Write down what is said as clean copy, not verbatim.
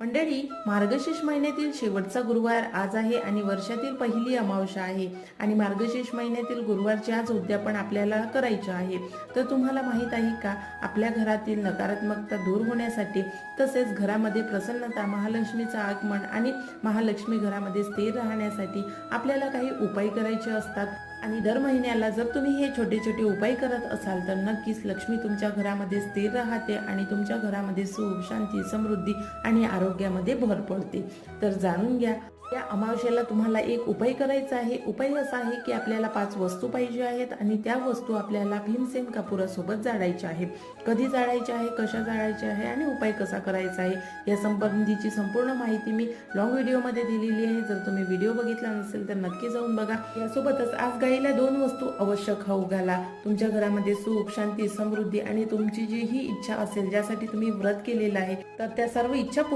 मंडळी, मार्गशीर्ष महिन्यातील शेवटचा गुरुवार आज आहे आणि वर्षातील पहिली अमावस्या आहे आणि मार्गशीर्ष महिन्यातील गुरुवारची आज उद्यापन आपल्याला करायचे आहे। तर तुम्हाला माहित आहे का, आपल्या घरातील नकारात्मकता दूर होण्यासाठी तसेच घरामध्ये प्रसन्नता, महालक्ष्मीचं आगमन आणि महालक्ष्मी घरामध्ये स्थिर राहण्यासाठी आपल्याला काही उपाय करायचे असतात आणि दर महिन्याला जर तुम्ही हे छोटे छोटे उपाय करत असाल तर नक्कीच लक्ष्मी तुमच्या घरामध्ये स्थिर राहते आणि तुमच्या घरामध्ये सुख, शांती, समृद्धी आणि आरोग्यामध्ये भर पडते। तर जाणून घ्या, या अमावस्येला तुम्हाला एक उपाय करायचा आहे। उपाय असा आहे की आपल्याला 5 वस्तू पाहिजे आहेत आणि त्या वस्तू आपल्याला भीमसेन कापुरासोबत जाळायच्या आहे। कधी जाळायच्या आहे, कशा जाळायच्या आहे आणि उपाय कसा करायचा आहे या संबंधीची संपूर्ण माहिती मी लॉंग व्हिडिओमध्ये दिलेली आहे। जर तुम्ही व्हिडिओ बघितला नसेल तर नक्की जाऊन बघा। यासोबतच आज गाईला 2 वस्तू अवश्य खाऊ घाला। तुमच्या घरामध्ये सुख, शांती, समृद्धी आणि तुमची जी ही इच्छा असेल, ज्यासाठी तुम्ही व्रत केलेलं आहे, तर त्या सर्व इच्छा